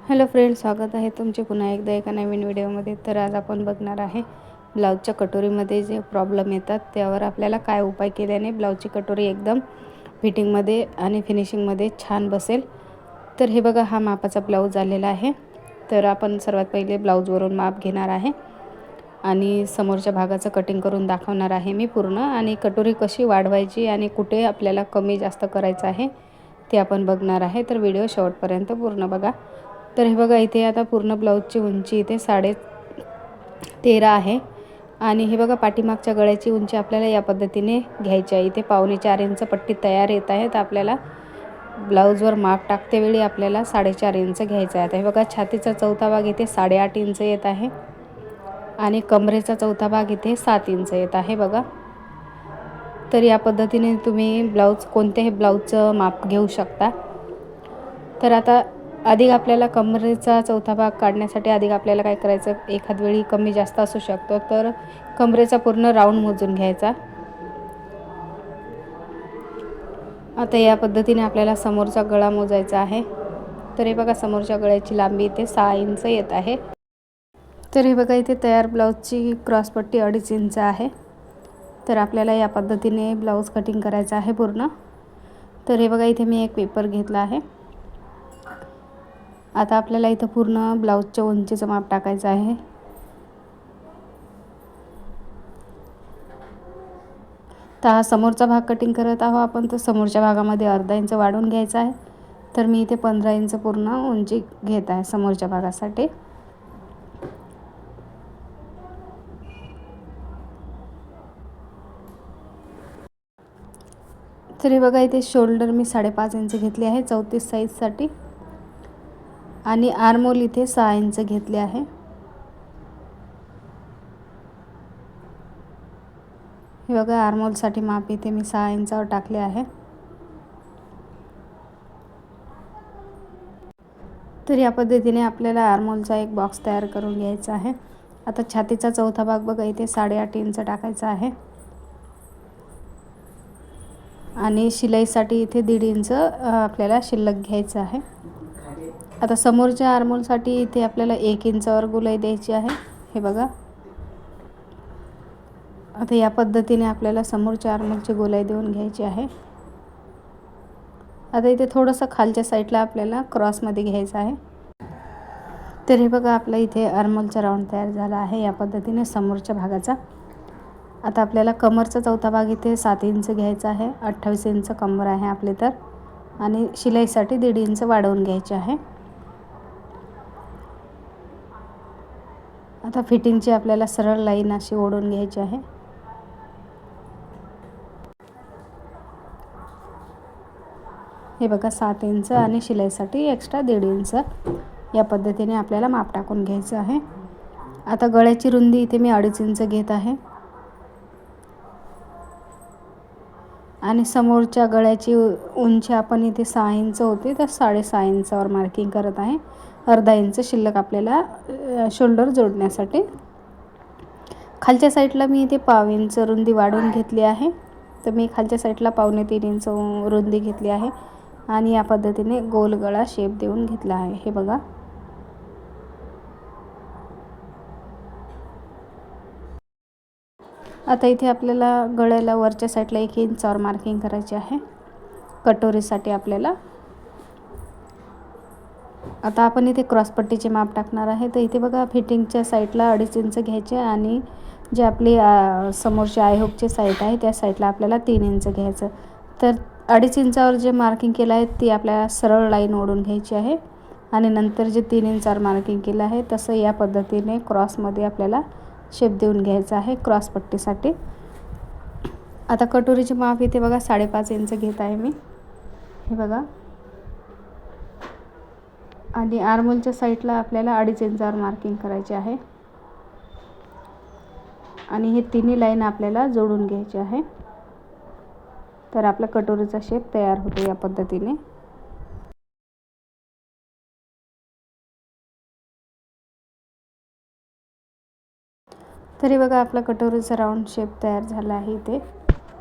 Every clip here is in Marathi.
हॅलो फ्रेंड्स, स्वागत आहे तुमचे पुन्हा एकदा एका नवीन व्हिडिओमध्ये। तर आज आपण बघणार आहे ब्लाऊजच्या कटोरीमध्ये जे प्रॉब्लेम येतात त्यावर आपल्याला काय उपाय केल्याने ब्लाऊजची कटोरी एकदम फिटिंगमध्ये आणि फिनिशिंगमध्ये छान बसेल। तर हे बघा, हा मापाचा ब्लाऊज आलेला आहे। तर आपण सर्वात पहिले ब्लाऊजवरून माप घेणार आहे आणि समोरच्या भागाचं कटिंग करून दाखवणार आहे मी पूर्ण, आणि कटोरी कशी वाढवायची आणि कुठे आपल्याला कमी जास्त करायचं आहे ते आपण बघणार आहे। तर व्हिडिओ शेवटपर्यंत पूर्ण बघा। तर हे बघा, इथे आता पूर्ण ब्लाऊजची उंची इथे 13.5 आहे आणि हे बघा पाठीमागच्या गळ्याची उंची आपल्याला या पद्धतीने घ्यायची आहे। इथे 4.25 इंच पट्टी तयार येत आहे। तर आपल्याला ब्लाऊजवर माप टाकते वेळी आपल्याला 4.5 इंच घ्यायचं आहे। आता हे बघा, छातीचा चौथा भाग इथे 8.5 इंच येत आहे आणि कमरेचा चौथा भाग इथे 7 इंच येत आहे बघा। तर या पद्धतीने तुम्ही कोणत्याही ब्लाऊजचं माप घेऊ शकता। तर आता अधिक आपल्याला कमरेचा चौथा भाग काढण्यासाठी आपल्याला काय करायचं, एखाद वेळी कमी जास्त असू शकतो, तर कमरेचा पूर्ण राऊंड मोजून घ्यायचा। आता या पद्धतीने आपल्याला समोरचा गळा मोजायचा आहे। तर हे बघा, समोरच्या गळ्याची लांबी इथे 6 इंच येत आहे। तर हे बघा, इथे तयार ब्लाऊजची क्रॉसपट्टी 2.5 इंच आहे। तर आपल्याला या पद्धतीने ब्लाऊज कटिंग करायचं आहे पूर्ण। तर हे बघा, इथे मी एक पेपर घेतला आहे। आता आपल्याला इथं पूर्ण ब्लाऊजच्या उंचीचं माप टाकायचं आहे। तर हा समोरचा भाग कटिंग करत आहोत आपण, तर समोरच्या भागामध्ये अर्धा इंच वाढवून घ्यायचा आहे। तर मी इथे 15 इंच पूर्ण उंची घेत आहे समोरच्या भागासाठी। तर हे बघा, इथे शोल्डर मी 5.5 इंच घेतले आहे 34 साईजसाठी आणि आर्महोल इथे 6 इंच घेतले आहे। हे बघा, आर्महोलसाठी माप इथे मी 6 इंचावर टाकले आहे। तर या पद्धतीने आपल्याला आर्महोलचा एक बॉक्स तयार करून घ्यायचा आहे। आता छातीचा चौथा भाग बघा, इथे 8.5 इंच टाकायचा आहे आणि शिलाईसाठी इथे 1.5 इंच आपल्याला शिल्लक घ्यायचं आहे। आता समोरच्या आर्महोलसाठी इथे आपल्याला 1 इंचावर गोलाई द्यायची आहे। हे बघा, आता या पद्धतीने आपल्याला समोरच्या आर्महोलची गोलाई देऊन घ्यायची आहे। आता इथे थोडंसं खालच्या साईडला आपल्याला क्रॉसमध्ये घ्यायचं आहे। तर हे बघा, आपला इथे आर्महोलचा राऊंड तयार झाला आहे या पद्धतीने समोरच्या भागाचा। आता आपल्याला कमरचा चौथा भाग इथे 7 इंच घ्यायचा आहे। 28 इंच कमर आहे आपले, तर आणि शिलाईसाठी 1.5 इंच वाढवून घ्यायचे आहे। आता फिटिंगची आपल्याला सरळ लाईन अशी ओढून घ्यायची आहे। हे बघा, 7 इंच आणि शिलाईसाठी एक्स्ट्रा 1.5 इंच या पद्धतीने आपल्याला माप टाकून घ्यायचं आहे। आता गळ्याची रुंदी इथे मी 2.5 इंच घेत आहे आणि समोरच्या गळ्याची उंची आपण इथे 6 इंच होती, तर 6.5 इंचावर मार्किंग करत आहे। अर्धा इंच शिल्लक आपल्याला शोल्डर जोडण्यासाठी। खालच्या साईडला मी इथे 1/2 इंच रुंदी वाढवून घेतली आहे। तर मी खालच्या साईडला 2.25 इंच रुंदी घेतली आहे आणि या पद्धतीने गोल गळा शेप देऊन घेतला आहे। हे बघा, आता इथे आपल्याला गळ्याला वरच्या साईडला 1 इंचावर मार्किंग करायची आहे कटोरीसाठी आपल्याला। आता आपण इथे क्रॉसपट्टीचे माप टाकणार आहे। तर इथे बघा, फिटिंगच्या साईडला 2.5 इंच घ्यायचे आणि जे आपली समोरची आयहुकची साईड आहे त्या साईडला आपल्याला 3 इंच घ्यायचं। तर 2.5 इंचावर जे मार्किंग केलं आहे ती आपल्याला सरळ लाईन ओढून घ्यायची आहे आणि नंतर जे 3 इंचावर मार्किंग केलं आहे तसं या पद्धतीने क्रॉसमध्ये आपल्याला शेप देऊन घ्यायचा आहे क्रॉसपट्टीसाठी। आता कटोरीचे माप इथे बघा 5.5 इंच घेत आहे मी। हे बघा, आणि आर्महोलच्या साईडला आपल्याला 2.5 इंचावर मार्किंग करायचे आहे आणि हे तिन्ही लाईन आपल्याला जोडून घ्यायचे आहे। तर आपला कटोरीचा शेप तयार होतो या पद्धतीने। तर हे बघा, आपला कटोरीचा राऊंड शेप तयार झाला आहे इथे।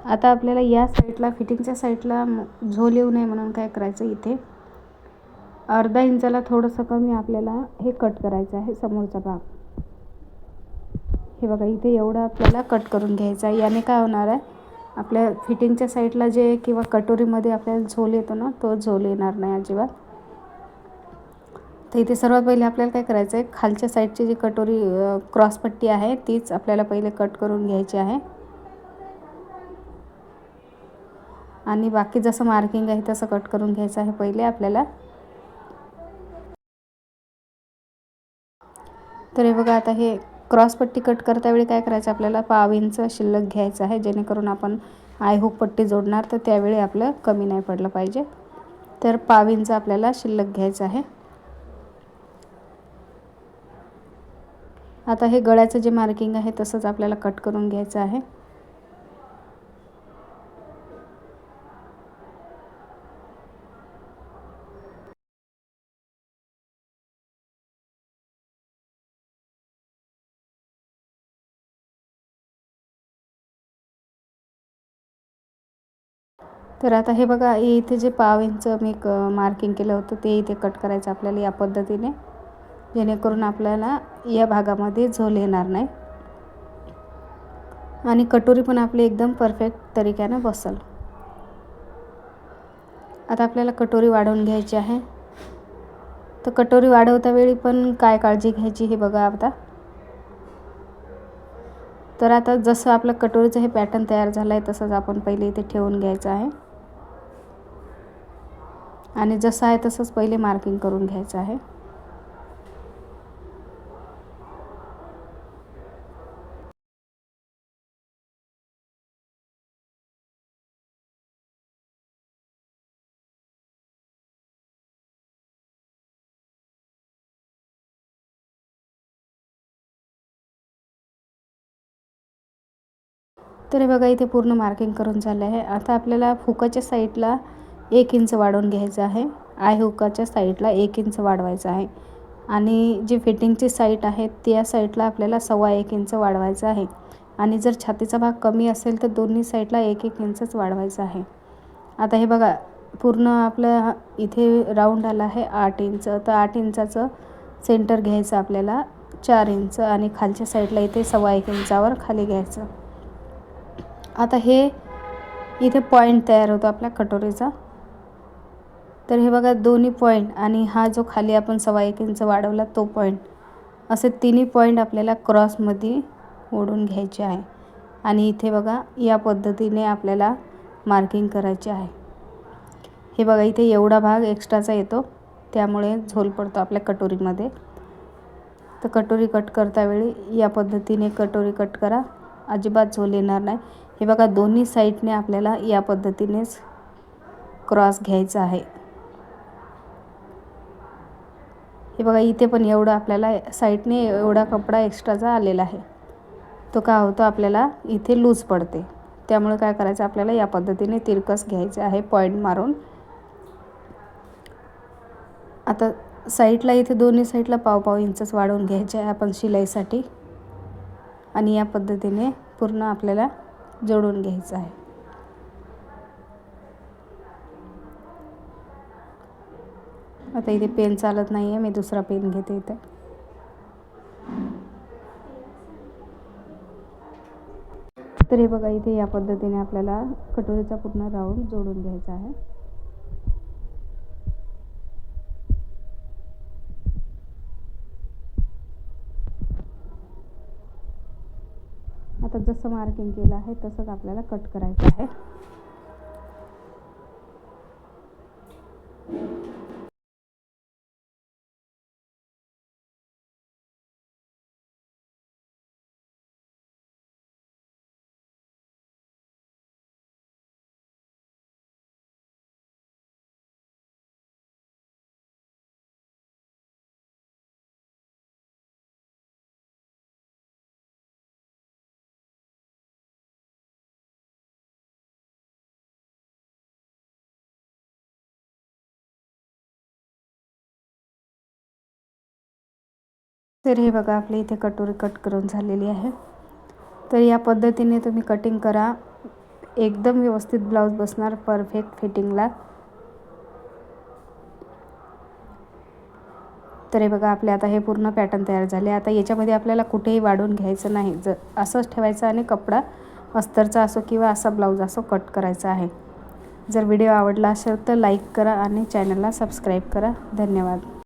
आता आपल्याला या साईडला फिटिंगच्या साईडला झोल येऊ नये म्हणून काय करायचं, इथे अर्धा इंचाला थोडंसं कमी आपल्याला हे कट करायचं आहे समोरचा भाग. हे बघा इथे एवढं आपल्याला कट करून घ्यायचं आहे. याने काय होणार आहे, आपल्या फिटिंगच्या साईडला जे किंवा कटोरीमध्ये आपल्याला झोल येतो ना, तो झोल येणार नाही अजिबात. तर इथे सर्वात पहिले आपल्याला काय करायचं आहे, खालच्या साईडची जी कटोरी क्रॉसपट्टी आहे तीच आपल्याला पहिले कट करून घ्यायची आहे. आणि बाकी जसं मार्किंग आहे तसं कट करून घ्यायचं आहे पहिले आपल्याला. तर हे बघा आता हे क्रॉसपट्टी कट करता वेळी काय करायचं, आपल्याला 1/2 इंच शिल्लक घ्यायचं आहे, जेणेकरून आपण आय हुक पट्टी जोडणार तर त्यावेळी आपलं कमी नाही पडलं पाहिजे. तर 1/2 इंच आपल्याला शिल्लक घ्यायचं आहे. आता हे गळ्याचं जे मार्किंग आहे तसंच आपल्याला कट करून घ्यायचं आहे. तर आता हे बघा इथे जे 1/2 इंच मी मार्किंग केलं होतं ते इथे कट करायचं आपल्याला या पद्धतीने, जेणेकरून आपल्याला या भागामध्ये झोल येणार नाही आणि कटोरी पण आपली एकदम परफेक्ट तरीक्यानं बसेल. आता आपल्याला कटोरी वाढवून घ्यायची आहे. तर कटोरी वाढवता वेळी पण काय काळजी घ्यायची हे बघा आता. तर आता जसं आपलं कटोरीचं हे पॅटर्न तयार झालं आहे तसंच आपण पहिले इथे ठेवून घ्यायचं आहे आणि जसं आहे तसंच पहिले मार्किंग करून घ्यायचं आहे. तर हे बघा इथे पूर्ण मार्किंग करून झालं आहे. आता आपल्याला हुकाच्या साईडला 1 इंच वाढवून घ्यायचं आहे. आय हुकाच्या साईडला 1 इंच वाढवायचं आहे आणि जी फिटिंगची साईड आहे त्या साईडला आपल्याला 1.25 इंच वाढवायचं आहे. आणि जर छातीचा भाग कमी असेल तर दोन्ही साईडला 1-1 इंचच वाढवायचं आहे. आता हे बघा पूर्ण आपलं इथे राऊंड आला आहे 8 इंच. तर 8 इंचाचं सेंटर घ्यायचं आपल्याला 4 इंच आणि खालच्या साईडला इथे 1.25 इंचावर खाली घ्यायचं. आता हे इथे पॉईंट तयार होतो आपल्या कटोरीचा. तर हे बघा दोन्ही पॉईंट आणि हा जो खाली आपण 1.25 इंच वाढवला तो पॉईंट, असे तिन्ही पॉईंट आपल्याला क्रॉसमध्ये ओढून घ्यायचे आहे आणि इथे बघा या पद्धतीने आपल्याला मार्किंग करायचे आहे. हे बघा इथे एवढा भाग एक्स्ट्राचा येतो त्यामुळे झोल पडतो आपल्या कटोरीमध्ये. तर कटोरी कट करता वेळी या पद्धतीने कटोरी कट करा, अजिबात झोल येणार नाही. हे बघा दोन्ही साईडने आपल्याला या पद्धतीनेच क्रॉस घ्यायचा आहे. हे बघा इथे पण एवढं आपल्याला साईडने एवढा कपडा एक्स्ट्राचा आलेला आहे. तो काय होतो आपल्याला इथे लूज पडते, त्यामुळे काय करायचं आपल्याला या पद्धतीने तिरकस घ्यायचं आहे पॉईंट मारून. आता साईडला इथे दोन्ही साईडला 1.5 इंचच वाढवून घ्यायचे आहे आपण शिलाईसाठी आणि या पद्धतीने पूर्ण आपल्याला जोडून घ्यायचं आहे. आता इथे पेन चालत नाही आहे, मी दुसरा पेन घेते इथे. तर हे बघा इथे या पद्धतीने आपल्याला कटोरीचा पूर्ण राऊंड जोडून घ्यायचा आहे. आता जसं मार्किंग केलं आहे तसंच आपल्याला कट करायचं आहे. तर हे बघा आपली इथे कटोरी कट करून झालेली आहे. तर या पद्धतीने तुम्ही कटिंग करा, एकदम व्यवस्थित ब्लाऊज बसणार परफेक्ट फिटिंगला. तर हे बघा आपले आता हे पूर्ण पॅटर्न तयार झाले। आता याच्यामध्ये आपल्याला कुठेही वाढवून घ्यायचं नाही, असंच ठेवायचं आणि कपडा अस्तरचा असो किंवा असा ब्लाऊज असो कट करायचा आहे। जर व्हिडिओ आवडला असेल तर लाईक करा आणि चॅनलला सबस्क्राईब करा। धन्यवाद।